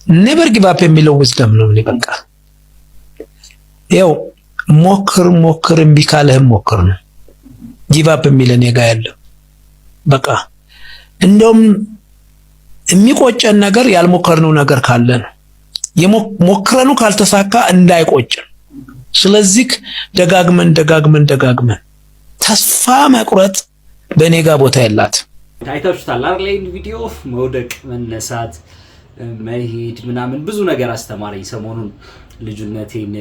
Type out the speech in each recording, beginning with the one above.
ኔቨር ጊቭ አፕ የሚለው ዊዝደም ነው። እኔ በቃ ያው ሞክር እምቢ ካለህም ሞክር ነው። ጊቭ አፕ የሚል እኔ ጋር ያለው በቃ እንደውም የሚቆጨን ነገር ያልሞከርነው ነገር ካለ ነው። ሞክረነው ካልተሳካ እንዳይቆጭን። ስለዚህ ደጋግመን ተስፋ መቁረጥ በእኔ ጋር ቦታ የላት። ታይታችሁታል አይደል? ቪዲዮ መውደቅ፣ መነሳት፣ መሄድ ምናምን ብዙ ነገር አስተማረኝ። ሰሞኑን ልጅነቴን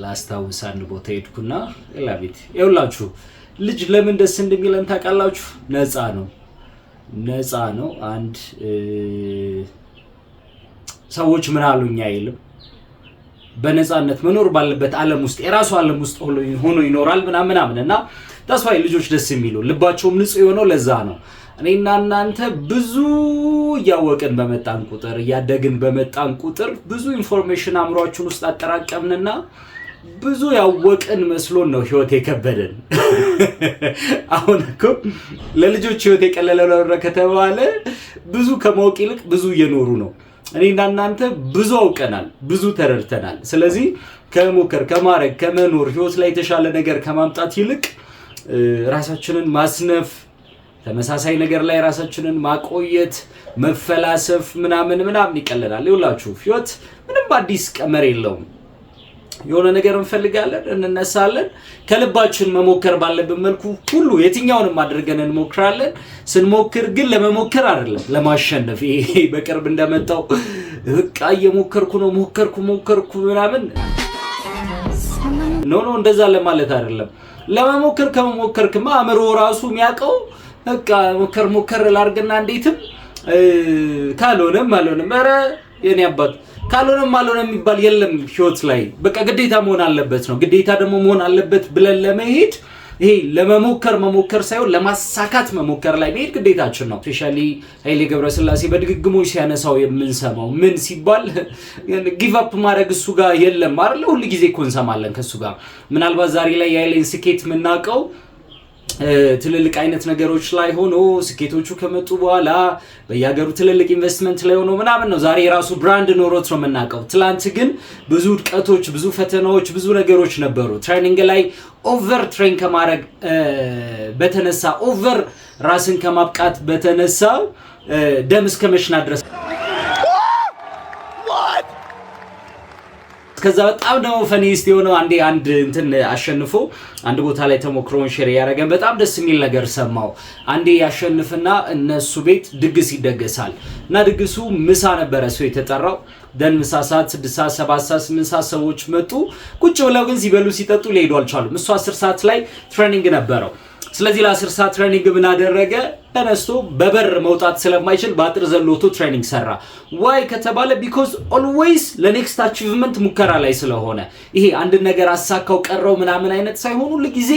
ላስታውስ አንድ ቦታ ሄድኩና ላቤት ይኸውላችሁ ልጅ ለምን ደስ እንደሚለን ታውቃላችሁ? ነፃ ነው። አንድ ሰዎች ምን አሉኝ አይልም። በነፃነት መኖር ባለበት ዓለም ውስጥ የራሱ ዓለም ውስጥ ሆኖ ይኖራል ምናምን እና ተስፋዬ ልጆች ደስ የሚሉ ልባቸውም ንጹህ የሆነው ለዛ ነው። እኔና እናንተ ብዙ እያወቅን በመጣን ቁጥር እያደግን በመጣን ቁጥር ብዙ ኢንፎርሜሽን አምሯችን ውስጥ አጠራቀምንና ብዙ ያወቅን መስሎን ነው ህይወት የከበደን። አሁን እኮ ለልጆች ህይወት የቀለለ ከተባለ ብዙ ከማወቅ ይልቅ ብዙ እየኖሩ ነው። እኔና እናንተ ብዙ አውቀናል፣ ብዙ ተረድተናል። ስለዚህ ከሞከር ከማረግ ከመኖር ህይወት ላይ የተሻለ ነገር ከማምጣት ይልቅ ራሳችንን ማስነፍ፣ ተመሳሳይ ነገር ላይ ራሳችንን ማቆየት፣ መፈላሰፍ ምናምን ይቀለናል። ይውላችሁ ህይወት ምንም አዲስ ቀመር የለውም። የሆነ ነገር እንፈልጋለን፣ እንነሳለን። ከልባችን መሞከር ባለብን መልኩ ሁሉ የትኛውንም አድርገን እንሞክራለን። ስንሞክር ግን ለመሞከር አይደለም ለማሸነፍ። ይሄ በቅርብ እንደመጣው በቃ እየሞከርኩ ነው ሞከርኩ ምናምን ኖ እንደዛ ለማለት አይደለም። ለመሞከር ከመሞከርክማ አእምሮ ራሱ የሚያውቀው በቃ ሞከር ላርግና እንዴትም ካልሆነም ኧረ የኔ አባት ካልሆነም የሚባል የለም ህይወት ላይ። በቃ ግዴታ መሆን አለበት ነው። ግዴታ ደግሞ መሆን አለበት ብለን ለመሄድ ይሄ መሞከር ሳይሆን ለማሳካት መሞከር ላይ መሄድ ግዴታችን ነው። ስፔሻሊ ኃይሌ ገብረስላሴ በድግግሞች ሲያነሳው የምንሰማው ምን ሲባል ጊቭ አፕ ማድረግ እሱ ጋር የለም አይደል? ሁሉ ጊዜ እኮ እንሰማለን ከሱ ጋር። ምናልባት ዛሬ ላይ የኃይሌን ስኬት የምናውቀው ትልልቅ አይነት ነገሮች ላይ ሆኖ ስኬቶቹ ከመጡ በኋላ በየሀገሩ ትልልቅ ኢንቨስትመንት ላይ ሆኖ ምናምን ነው ዛሬ የራሱ ብራንድ ኖሮት ነው የምናውቀው። ትላንት ግን ብዙ ውድቀቶች፣ ብዙ ፈተናዎች፣ ብዙ ነገሮች ነበሩ። ትሬኒንግ ላይ ኦቨር ትሬን ከማድረግ በተነሳ ኦቨር ራስን ከማብቃት በተነሳ ደም እስከ መሽናት ድረስ ከዛ በጣም ደግሞ ፈኒስት የሆነው አንድ እንትን አሸንፎ አንድ ቦታ ላይ ተሞክሮን ሼር ያደረገን በጣም ደስ የሚል ነገር ሰማው። አንዴ ያሸንፍና እነሱ ቤት ድግስ ይደገሳል እና ድግሱ ምሳ ነበረ ሰው የተጠራው። ደን ምሳ ሰዓት 6 ሰዓት 7 ሰዓት 8 ሰዓት ሰዎች መጡ። ቁጭ ብለው ግን ሲበሉ ሲጠጡ ሊሄዱ አልቻሉም። እሱ 10 ሰዓት ላይ ትሬኒንግ ነበረው። ስለዚህ ለ10 ሰዓት ትሬኒንግ ምን አደረገ? ተነስቶ በበር መውጣት ስለማይችል በአጥር ዘሎቶ ትሬኒንግ ሰራ። ዋይ ከተባለ ቢኮዝ ኦልዌይስ ለኔክስት አቺቭመንት ሙከራ ላይ ስለሆነ ይሄ አንድ ነገር አሳካው ቀረው ምናምን አይነት ሳይሆን ሁሉ ጊዜ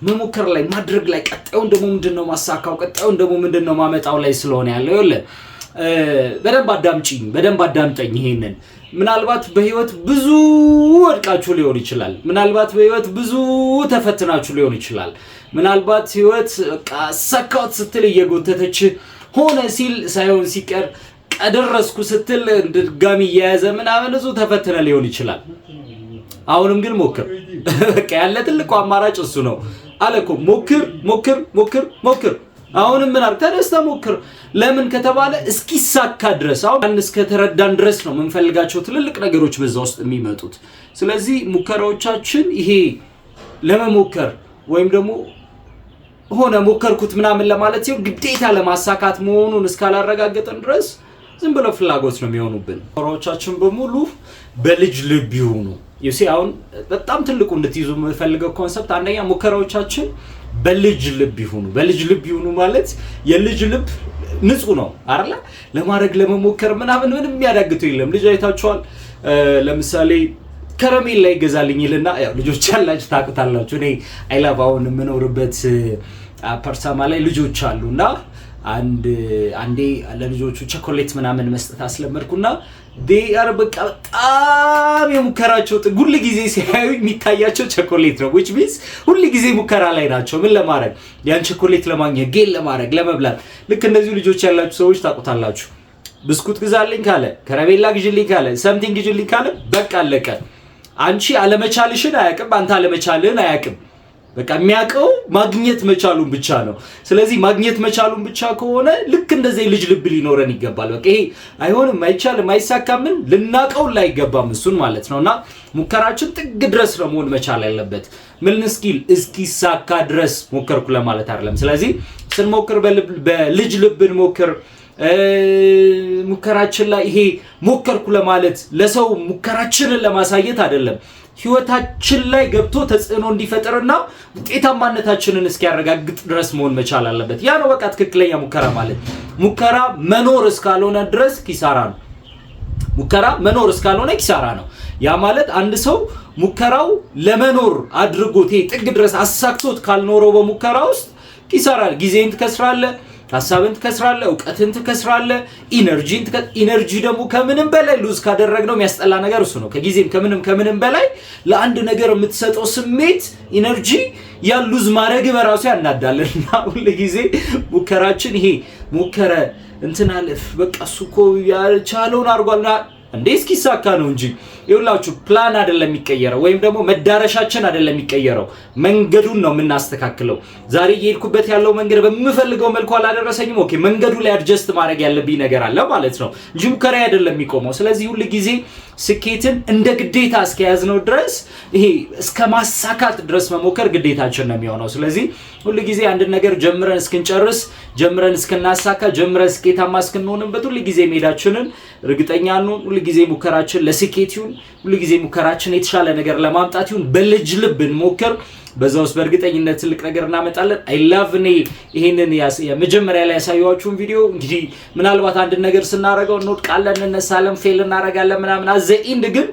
መሞከር ላይ ማድረግ ላይ ቀጣዩን ደግሞ ምንድነው ማሳካው ቀጣዩን ደግሞ ምንድነው ማመጣው ላይ ስለሆነ ያለው ይኸውልህ በደንብ አዳምጠኝ። ይሄንን ምናልባት በህይወት ብዙ ወድቃችሁ ሊሆን ይችላል። ምናልባት በህይወት ብዙ ተፈትናችሁ ሊሆን ይችላል። ምናልባት ህይወት ሰካውት ስትል እየጎተተች ሆነ ሲል ሳይሆን ሲቀር ቀደረስኩ ስትል ድጋሚ እየያዘ ምናምን ብዙ ተፈትነ ሊሆን ይችላል። አሁንም ግን ሞክር። በቃ ያለ ትልቁ አማራጭ እሱ ነው አለኮ። ሞክር። አሁንም ምን አርግ ተነስተ ሞክር። ለምን ከተባለ እስኪሳካ ድረስ አሁን እስከተረዳን ድረስ ነው የምንፈልጋቸው ትልልቅ ነገሮች በዛ ውስጥ የሚመጡት። ስለዚህ ሙከራዎቻችን ይሄ ለመሞከር ወይም ደግሞ ሆነ ሞከርኩት ምናምን ለማለት ሲሆን ግዴታ ለማሳካት መሆኑን እስካላረጋገጠን ድረስ ዝም ብለው ፍላጎት ነው የሚሆኑብን። ሙከራዎቻችን በሙሉ በልጅ ልብ ይሁኑ። ይሲ አሁን በጣም ትልቁ እንድትይዙ የምፈልገው ኮንሰፕት አንደኛ ሙከራዎቻችን በልጅ ልብ ይሁኑ ማለት የልጅ ልብ ንጹህ ነው አይደል? ለማድረግ ለመሞከር ምንም የሚያዳግተው የለም። ልጅ አይታችኋል። ለምሳሌ ከረሜላ ይገዛልኝ ይልና ያው ልጆች ያላችሁ ታውቁታላችሁ። እኔ አይላባውን የምኖርበት ፐርሳማ ላይ ልጆች አሉና አንዴ ለልጆቹ ቸኮሌት ምናምን መስጠት አስለመድኩና ዴአር በቃ በጣም የሙከራቸው ሁሉ ጊዜ ሲያዩ የሚታያቸው ቸኮሌት ነው። which means ሁሉ ጊዜ ሙከራ ላይ ናቸው። ምን ለማድረግ ያን ቸኮሌት ለማግኘት ጌል ለማድረግ ለመብላት። ልክ እንደዚህ ልጆች ያላችሁ ሰዎች ታውቁታላችሁ። ብስኩት ግዛልኝ ካለ ከረሜላ ግዢልኝ ካለ ሰምቲንግ ግዢልኝ ካለ በቃ አለቀ። አንቺ አለመቻልሽን አያውቅም፣ አንተ አለመቻልህን አያውቅም። በቃ የሚያውቀው ማግኘት መቻሉን ብቻ ነው። ስለዚህ ማግኘት መቻሉን ብቻ ከሆነ ልክ እንደዚህ ልጅ ልብ ሊኖረን ይገባል። በቃ ይሄ አይሆንም፣ አይቻልም፣ አይሳካም ልናቀው ላይ አይገባም እሱን ማለት ነውና ሙከራችን ጥግ ድረስ ነው መሆን መቻል ያለበት። ምን እስኪል እስኪሳካ ድረስ ሞከርኩ ለማለት አይደለም። ስለዚህ ስንሞክር በልጅ ልብን ሞክር ሙከራችን ላይ ይሄ ሞከርኩ ለማለት ለሰው ሙከራችንን ለማሳየት አይደለም። ህይወታችን ላይ ገብቶ ተጽዕኖ እንዲፈጥርና ውጤታማነታችንን እስኪያረጋግጥ ድረስ መሆን መቻል አለበት። ያ ነው በቃ ትክክለኛ ሙከራ ማለት። ሙከራ መኖር እስካልሆነ ድረስ ኪሳራ ነው። ሙከራ መኖር እስካልሆነ ኪሳራ ነው። ያ ማለት አንድ ሰው ሙከራው ለመኖር አድርጎት ጥግ ድረስ አሳክቶት ካልኖረው በሙከራ ውስጥ ኪሳራ፣ ጊዜን ትከስራለህ፣ ሐሳብን ትከስራለህ፣ እውቀትን ትከስራለህ፣ ኢነርጂ ደግሞ ከምንም በላይ ሉዝ ካደረግነው የሚያስጠላ ነገር እሱ ነው። ከጊዜም ከምንም በላይ ለአንድ ነገር የምትሰጠው ስሜት ኢነርጂ ያ ሉዝ ማድረግ በራሱ ያናዳልና ሁሉ ጊዜ ሙከራችን ይሄ ሞከረ እንትን አለፍ በቃ እሱ እኮ ያቻለውን አድርጓልና እንዴ እስኪሳካ ነው እንጂ ይኸውላችሁ ፕላን አይደለም የሚቀየረው፣ ወይም ደግሞ መዳረሻችን አይደለም የሚቀየረው፣ መንገዱን ነው የምናስተካክለው። ዛሬ እየሄድኩበት ያለው መንገድ በምፈልገው መልኩ አላደረሰኝም፣ ኦኬ መንገዱ ላይ አድጀስት ማድረግ ያለብኝ ነገር አለ ማለት ነው እንጂ ሙከራ አይደለም የሚቆመው። ስለዚህ ሁሉ ጊዜ ስኬትን እንደ ግዴታ እስከያዝነው ድረስ ይሄ እስከ ማሳካት ድረስ መሞከር ግዴታችን ነው የሚሆነው። ስለዚህ ሁሉ ጊዜ አንድ ነገር ጀምረን እስክንጨርስ፣ ጀምረን እስክናሳካ፣ ጀምረን ስኬታማ እስክንሆንበት ሁሉ ጊዜ ሜዳችንን እርግጠኛ ነው። ሁሉ ጊዜ ሙከራችን ለስኬት ይሁን፣ ሁሉ ጊዜ ሙከራችን የተሻለ ነገር ለማምጣት ይሁን፣ በልጅ ልብ እንሞክር። በዛ ውስጥ በእርግጠኝነት ትልቅ ነገር እናመጣለን። አይ ላቭ እኔ ይሄንን የመጀመሪያ ላይ ያሳየኋችሁን ቪዲዮ እንግዲህ ምናልባት አንድ ነገር ስናረጋው እንወድቃለን፣ እንነሳለን፣ ፌል እናረጋለን ምናምን አዘኢንድ ግን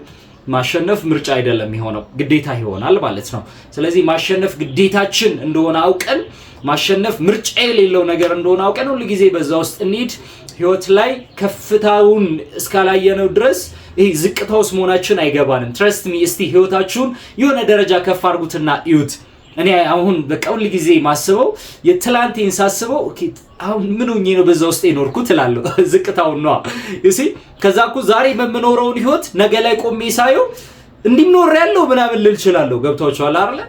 ማሸነፍ ምርጫ አይደለም የሚሆነው ግዴታ ይሆናል ማለት ነው። ስለዚህ ማሸነፍ ግዴታችን እንደሆነ አውቀን ማሸነፍ ምርጫ የሌለው ነገር እንደሆነ አውቀን ሁሉ ጊዜ በዛ ውስጥ እንሂድ። ህይወት ላይ ከፍታውን እስካላየነው ድረስ ይሄ ዝቅታውስ መሆናችን አይገባንም። ትረስት ሚ እስቲ ህይወታችሁን የሆነ ደረጃ ከፍ አድርጉትና እዩት። እኔ አሁን በቃ ሁሉ ጊዜ ማስበው የትላንቴን ሳስበው ኦኬ አሁን ምን ሆኜ ነው በዛ ውስጥ የኖርኩት እላለሁ። ዝቅታው ነው እሺ። ከዛ እኮ ዛሬ በምኖረው ህይወት ነገ ላይ ቆሜ ሳየው እንዲኖር ያለው ምናምን ልል እችላለሁ። ገብታችኋል አይደል?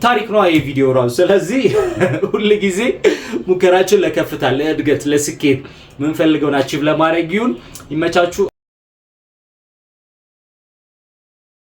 ታሪክ ነው ይሄ ቪዲዮ ራሱ። ስለዚህ ሁሉ ጊዜ ሙከራችን ለከፍታ፣ ለእድገት፣ ለስኬት ምን ፈልገውን አቺቭ ለማድረግ ይሁን። ይመቻችሁ።